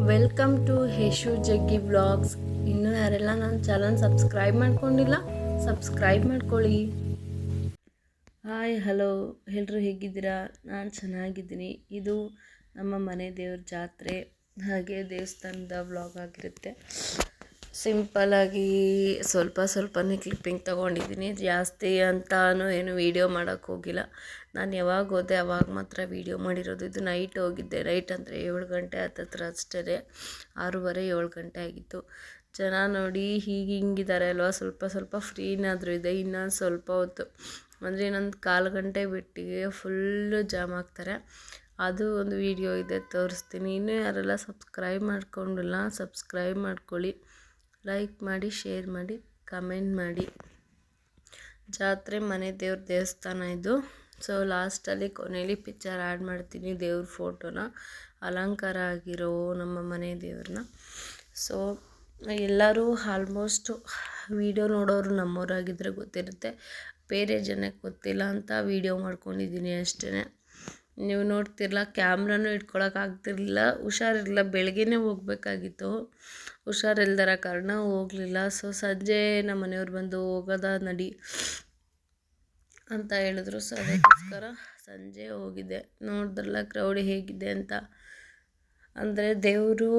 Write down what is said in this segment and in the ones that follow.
Welcome to ಹೇಶು ಜಗ್ಗಿ vlogs. ಇನ್ನೂ ಯಾರೆಲ್ಲ ನನ್ನ ಚಾನಲ್ ಸಬ್ಸ್ಕ್ರೈಬ್ ಮಾಡ್ಕೊಂಡಿಲ್ಲ, ಸಬ್ಸ್ಕ್ರೈಬ್ ಮಾಡ್ಕೊಳ್ಳಿ. ಹಾಯ್ ಹಲೋ ಎಲ್ಲರೂ ಹೇಗಿದ್ದೀರಾ? ನಾನು ಚೆನ್ನಾಗಿದ್ದೀನಿ. ಇದು ನಮ್ಮ ಮನೆ ದೇವ್ರ ಜಾತ್ರೆ, ಹಾಗೆ ದೇವಸ್ಥಾನದ ವ್ಲಾಗ್ ಆಗಿರುತ್ತೆ. ಸಿಂಪಲ್ಲಾಗಿ ಸ್ವಲ್ಪನೇ ಕ್ಲಿಪ್ಪಿಂಗ್ ತೊಗೊಂಡಿದ್ದೀನಿ. ಜಾಸ್ತಿ ಅಂತಾನು ಏನು ವೀಡಿಯೋ ಮಾಡೋಕ್ಕೆ ಹೋಗಿಲ್ಲ. ನಾನು ಯಾವಾಗ ಹೋದೆ ಅವಾಗ ಮಾತ್ರ ವೀಡಿಯೋ ಮಾಡಿರೋದು. ಇದು ನೈಟ್ ಹೋಗಿದ್ದೆ. ನೈಟ್ ಅಂದರೆ 7 ಗಂಟೆ ಹತ್ತತ್ರ ಅಷ್ಟೇ, 6:30 7 ಗಂಟೆ ಆಗಿತ್ತು. ಜನ ನೋಡಿ ಹಿಂಗಿದ್ದಾರೆ ಅಲ್ವಾ, ಸ್ವಲ್ಪ ಫ್ರೀನಾದರೂ ಇದೆ. ಇನ್ನೊಂದು ಸ್ವಲ್ಪ ಹೊತ್ತು ಅಂದರೆ ಇನ್ನೊಂದು 1/4 ಗಂಟೆ ಬಿಟ್ಟಿಗೆ ಫುಲ್ಲು ಜಾಮ್ ಆಗ್ತಾರೆ. ಅದು ಒಂದು ವೀಡಿಯೋ ಇದೆ, ತೋರಿಸ್ತೀನಿ. ಇನ್ನೂ ಯಾರೆಲ್ಲ ಸಬ್ಸ್ಕ್ರೈಬ್ ಮಾಡ್ಕೊಂಡಿಲ್ಲ, ಸಬ್ಸ್ಕ್ರೈಬ್ ಮಾಡ್ಕೊಳ್ಳಿ, ಲೈಕ್ ಮಾಡಿ, ಶೇರ್ ಮಾಡಿ, ಕಮೆಂಟ್ ಮಾಡಿ. ಜಾತ್ರೆ ಮನೆ ದೇವ್ರ ದೇವಸ್ಥಾನ ಇದು. ಸೊ ಲಾಸ್ಟಲ್ಲಿ ಕೊನೆಯಲ್ಲಿ ಪಿಕ್ಚರ್ ಆ್ಯಡ್ ಮಾಡ್ತೀನಿ, ದೇವ್ರ ಫೋಟೋನ, ಅಲಂಕಾರ ಆಗಿರೋ ನಮ್ಮ ಮನೆ ದೇವ್ರನ್ನ. ಸೊ ಎಲ್ಲರೂ ಆಲ್ಮೋಸ್ಟು ವೀಡಿಯೋ ನೋಡೋರು ನಮ್ಮವರಾಗಿದ್ದರೆ ಗೊತ್ತಿರುತ್ತೆ, ಬೇರೆ ಜನಕ್ಕೆ ಗೊತ್ತಿಲ್ಲ ಅಂತ ವೀಡಿಯೋ ಮಾಡ್ಕೊಂಡಿದ್ದೀನಿ ಅಷ್ಟೇ. ನೀವು ನೋಡ್ತಿರಲ್ಲ, ಕ್ಯಾಮ್ರಾನು ಇಟ್ಕೊಳಕ್ಕಾಗ್ತಿರ್ಲಿಲ್ಲ, ಹುಷಾರಿರಲಿಲ್ಲ. ಬೆಳಗ್ಗೆನೇ ಹೋಗ್ಬೇಕಾಗಿತ್ತು, ಹುಷಾರಿಲ್ದರ ಕಾರಣ ಹೋಗಲಿಲ್ಲ. ಸೊ ಸಂಜೆ ನಮ್ಮ ಮನೆಯವ್ರು ಬಂದು ಹೋಗೋದ ನಡಿ ಅಂತ ಹೇಳಿದ್ರು. ಸೊ ಅದಕ್ಕೋಸ್ಕರ ಸಂಜೆ ಹೋಗಿದ್ದೆ. ನೋಡಿದ್ರಲ್ಲ ಕ್ರೌಡ್ ಹೇಗಿದೆ ಅಂತ. ಅಂದರೆ ದೇವರು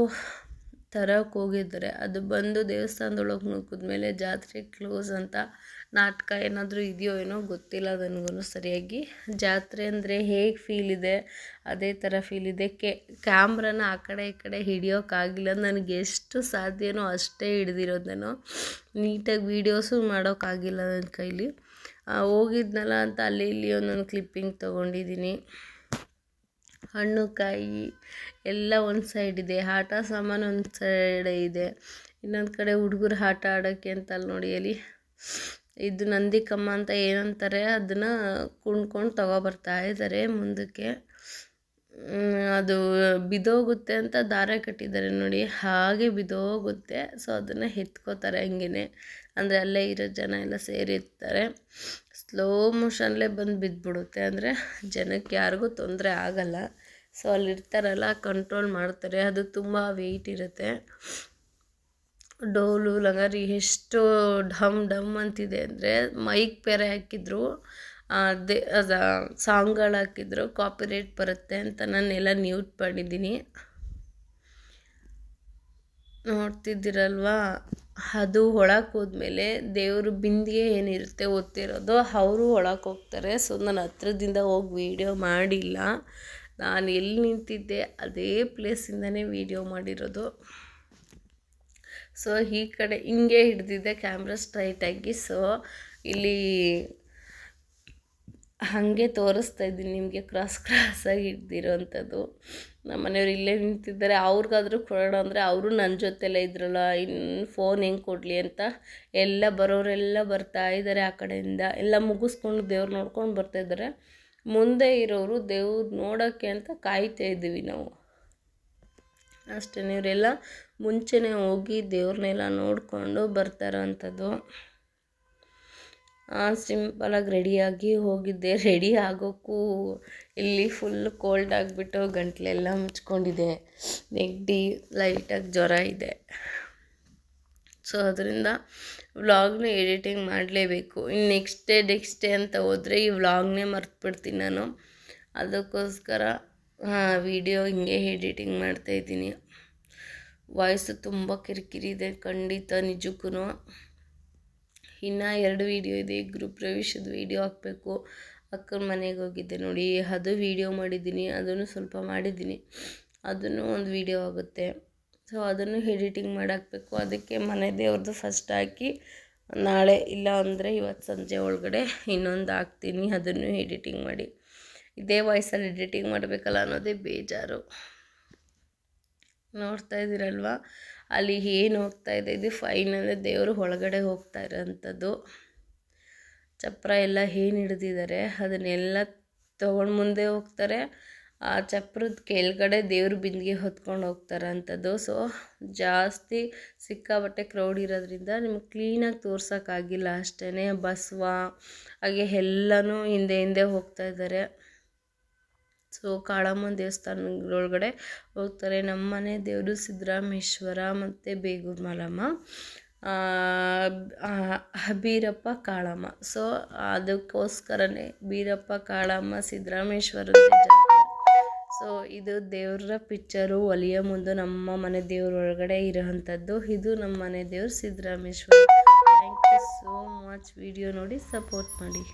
ತರಕ್ಕೆ ಹೋಗಿದ್ದಾರೆ, ಅದು ಬಂದು ದೇವಸ್ಥಾನದೊಳಗೆ ನುಗ್ಗಿದ್ಮೇಲೆ ಜಾತ್ರೆ ಕ್ಲೋಸ್ ಅಂತ ನಾಟಕ ಏನಾದರೂ ಇದೆಯೋ ಏನೋ ಗೊತ್ತಿಲ್ಲ ನನಗೂ ಸರಿಯಾಗಿ. ಜಾತ್ರೆ ಅಂದರೆ ಹೇಗೆ ಫೀಲ್ ಇದೆ ಅದೇ ಥರ ಫೀಲ್ ಇದೆ. ಕ್ಯಾಮ್ರಾನ ಆ ಕಡೆ ಈ ಕಡೆ ಹಿಡಿಯೋಕ್ಕಾಗಿಲ್ಲ. ನನಗೆ ಎಷ್ಟು ಸಾಧ್ಯನೋ ಅಷ್ಟೇ ಹಿಡ್ದಿರೋದು. ನಾನು ನೀಟಾಗಿ ವೀಡಿಯೋಸು ಮಾಡೋಕ್ಕಾಗಿಲ್ಲ ನನ್ನ ಕೈಲಿ. ಹೋಗಿದ್ನಲ್ಲ ಅಂತ ಅಲ್ಲಿ ಇಲ್ಲಿ ಒಂದೊಂದು ಕ್ಲಿಪ್ಪಿಂಗ್ ತೊಗೊಂಡಿದ್ದೀನಿ. ಹಣ್ಣು ಕಾಯಿ ಎಲ್ಲ ಒಂದು ಸೈಡ್ ಇದೆ, ಆಟ ಸಾಮಾನು ಒಂದು ಸೈಡ್ ಇದೆ, ಇನ್ನೊಂದು ಕಡೆ ಹುಡುಗರು ಆಟ ಆಡೋಕ್ಕೆ ಅಂತ ಅಲ್ಲಿ ನೋಡಿ, ಅಲ್ಲಿ ಇದು ನಂದಿಕಮ್ಮ ಅಂತ ಏನಂತಾರೆ, ಅದನ್ನು ಕುಣ್ಕೊಂಡು ತೊಗೊಬರ್ತಾ ಇದ್ದಾರೆ ಮುಂದಕ್ಕೆ. ಅದು ಬಿದೋಗುತ್ತೆ ಅಂತ ದಾರ ಕಟ್ಟಿದ್ದಾರೆ ನೋಡಿ, ಹಾಗೆ ಬಿದೋಗುತ್ತೆ. ಸೊ ಅದನ್ನು ಎತ್ಕೋತಾರೆ ಹಂಗೇ, ಅಂದರೆ ಅಲ್ಲೇ ಇರೋ ಜನ ಎಲ್ಲ ಸೇರಿರ್ತಾರೆ. ಸ್ಲೋ ಮೋಷನ್ಲೇ ಬಂದು ಬಿದ್ದುಬಿಡುತ್ತೆ, ಅಂದರೆ ಜನಕ್ಕೆ ಯಾರಿಗೂ ತೊಂದರೆ ಆಗಲ್ಲ. ಸೊ ಅಲ್ಲಿರ್ತಾರಲ್ಲ, ಕಂಟ್ರೋಲ್ ಮಾಡ್ತಾರೆ. ಅದು ತುಂಬ ವೆಯ್ಟ್ ಇರುತ್ತೆ. ಡೋಲು ಲಂಗಾರಿ ಎಷ್ಟು ಢಮ್ ಅಂತಿದೆ ಅಂದರೆ, ಮೈಕ್ ಬೇರೆ ಹಾಕಿದ್ರು, ಅದು ಸಾಂಗ್ಗಳು ಹಾಕಿದ್ರು, ಕಾಪಿರೈಟ್ ಬರುತ್ತೆ ಅಂತ ನಾನೆಲ್ಲ ಮ್ಯೂಟ್ ಮಾಡಿದ್ದೀನಿ. ನೋಡ್ತಿದ್ದೀರಲ್ವಾ, ಅದು ಒಳಕ್ಕೆ ಹೋದ್ಮೇಲೆ ದೇವರು ಬಿಂದಿಗೆ ಏನಿರುತ್ತೆ ಒತ್ತಿರೋದು, ಅವರು ಒಳಕ್ಕೆ ಹೋಗ್ತಾರೆ. ಸೊ ನಾನು ಹತ್ರದಿಂದ ಹೋಗಿ ವೀಡಿಯೋ ಮಾಡಿಲ್ಲ, ನಾನು ಎಲ್ಲಿ ನಿಂತಿದ್ದೆ ಅದೇ ಪ್ಲೇಸಿಂದನೇ ವೀಡಿಯೋ ಮಾಡಿರೋದು. ಸೊ ಈ ಕಡೆ ಹಿಂಗೆ ಹಿಡ್ದಿದ್ದೆ ಕ್ಯಾಮ್ರಾ ಸ್ಟ್ರೈಟಾಗಿ. ಸೊ ಇಲ್ಲಿ ಹಾಗೆ ತೋರಿಸ್ತಾ ಇದ್ದೀನಿ ನಿಮಗೆ, ಕ್ರಾಸಾಗಿ ಹಿಡ್ದಿರೋ ಅಂಥದ್ದು. ನಮ್ಮ ಮನೆಯವ್ರು ಇಲ್ಲೇ ನಿಂತಿದ್ದಾರೆ, ಅವ್ರಿಗಾದ್ರೂ ಕೊಡೋಣ ಅಂದರೆ ಅವರು ನನ್ನ ಜೊತೆಲ್ಲ ಇದ್ರಲ್ಲ, ಇನ್ನು ಫೋನ್ ಹೆಂಗೆ ಕೊಡಲಿ ಅಂತ ಎಲ್ಲ ಬರೋರೆಲ್ಲ ಬರ್ತಾ ಇದ್ದಾರೆ. ಆ ಕಡೆಯಿಂದ ಎಲ್ಲ ಮುಗಿಸ್ಕೊಂಡು ದೇವ್ರು ನೋಡ್ಕೊಂಡು ಬರ್ತಾಯಿದ್ದಾರೆ. ಮುಂದೆ ಇರೋರು ದೇವ್ರು ನೋಡೋಕ್ಕೆ ಅಂತ ಕಾಯ್ತಾ ಇದ್ದೀವಿ ನಾವು ಅಷ್ಟೇ. ಇವರೆಲ್ಲ ಮುಂಚೆನೇ ಹೋಗಿ ದೇವ್ರನ್ನೆಲ್ಲ ನೋಡಿಕೊಂಡು ಬರ್ತಾರೋ ಅಂಥದ್ದು. ಸಿಂಪಲಾಗಿ ರೆಡಿಯಾಗಿ ಹೋಗಿದ್ದೆ. ರೆಡಿ ಆಗೋಕ್ಕೂ ಇಲ್ಲಿ ಫುಲ್ ಕೋಲ್ಡ್ ಆಗಿಬಿಟ್ಟು ಗಂಟಲೆಲ್ಲ ಮುಚ್ಕೊಂಡಿದೆ, ನೆಗಡಿ, ಲೈಟಾಗಿ ಜ್ವರ ಇದೆ. ಸೊ ಅದರಿಂದ ವ್ಲಾಗ್ನ ಎಡಿಟಿಂಗ್ ಮಾಡಲೇಬೇಕು. ಇನ್ನು ನೆಕ್ಸ್ಟ್ ಡೇ ಅಂತ ಹೋದರೆ ಈ ವ್ಲಾಗ್ನೇ ಮರ್ತುಬಿಡ್ತೀನಿ ನಾನು. ಅದಕ್ಕೋಸ್ಕರ ವೀಡಿಯೋ ಹಿಂಗೆ ಎಡಿಟಿಂಗ್ ಮಾಡ್ತಾಯಿದ್ದೀನಿ. ವಾಯ್ಸು ತುಂಬ ಕಿರಿಕಿರಿ ಇದೆ ಖಂಡಿತ, ನಿಜಕ್ಕೂ. ಇನ್ನು 2 ವೀಡಿಯೋ ಇದೆ. ಗೃಹ ಪ್ರವೇಶದ ವೀಡಿಯೋ ಹಾಕಬೇಕು. ಅಕ್ಕನ ಮನೆಗೆ ಹೋಗಿದ್ದೆ ನೋಡಿ, ಅದು ವೀಡಿಯೋ ಮಾಡಿದ್ದೀನಿ, ಅದನ್ನು ಸ್ವಲ್ಪ ಮಾಡಿದ್ದೀನಿ, ಅದನ್ನು ಒಂದು ವೀಡಿಯೋ ಆಗುತ್ತೆ. ಸೊ ಅದನ್ನು ಎಡಿಟಿಂಗ್ ಮಾಡಾಕಬೇಕು. ಅದಕ್ಕೆ ಮನೆ ದೇವ್ರದ್ದು ಫಸ್ಟ್ ಹಾಕಿ, ನಾಳೆ ಇಲ್ಲ ಅಂದರೆ ಇವತ್ತು ಸಂಜೆ ಒಳಗಡೆ ಇನ್ನೊಂದು ಹಾಕ್ತೀನಿ, ಅದನ್ನು ಎಡಿಟಿಂಗ್ ಮಾಡಿ. ಇದೇ ವಾಯ್ಸಲ್ಲಿ ಎಡಿಟಿಂಗ್ ಮಾಡಬೇಕಲ್ಲ ಅನ್ನೋದೇ ಬೇಜಾರು. ನೋಡ್ತಾ ಇದ್ದೀರಲ್ವ, ಅಲ್ಲಿ ಏನು ಹೋಗ್ತಾ ಇದೆ, ಇದು ಫೈನಲ್ ದೇವರು ಒಳಗಡೆ ಹೋಗ್ತಾ ಇರೋಂಥದ್ದು. ಚಪ್ರ ಎಲ್ಲ ಏನು ಹಿಡ್ದಿದ್ದಾರೆ ಅದನ್ನೆಲ್ಲ ತೊಗೊಂಡು ಮುಂದೆ ಹೋಗ್ತಾರೆ. ಆ ಚಪ್ರದ ಕೆಳಗಡೆ ದೇವ್ರ ಬಿಂದಿಗೆ ಹೊತ್ಕೊಂಡು ಹೋಗ್ತಾರೆ ಅಂಥದ್ದು. ಸೊ ಜಾಸ್ತಿ ಸಿಕ್ಕಾಬಟ್ಟೆ ಕ್ರೌಡ್ ಇರೋದ್ರಿಂದ ನಿಮ್ಗೆ ಕ್ಲೀನಾಗಿ ತೋರ್ಸೋಕ್ಕಾಗಿಲ್ಲ ಅಷ್ಟೇ. ಬಸವ ಹಾಗೆ ಎಲ್ಲನೂ ಹಿಂದೆ ಹೋಗ್ತಾ ಇದ್ದಾರೆ. ಸೊ ಕಾಳಮ್ಮನ ದೇವಸ್ಥಾನದೊಳಗಡೆ ಹೋಗ್ತಾರೆ. ನಮ್ಮ ಮನೆ ದೇವರು ಸಿದ್ದರಾಮೇಶ್ವರ ಮತ್ತು ಬೇಗೂರು ಮಲ್ಲಮ್ಮ, ಬೀರಪ್ಪ ಕಾಳಮ್ಮ. ಸೊ ಅದಕ್ಕೋಸ್ಕರನೇ ಬೀರಪ್ಪ ಕಾಳಮ್ಮ ಸಿದ್ದರಾಮೇಶ್ವರದ ಜಾತ್ರೆ. ಸೊ ಇದು ದೇವರ ಪಿಕ್ಚರು ಒಲಿಯ ಮುಂದೆ ನಮ್ಮ ಮನೆ ದೇವ್ರ ಒಳಗಡೆ ಇರೋವಂಥದ್ದು. ಇದು ನಮ್ಮ ಮನೆ ದೇವ್ರು Siddarameshwara. Thank you so much. Video ನೋಡಿ ಸಪೋರ್ಟ್ ಮಾಡಿ.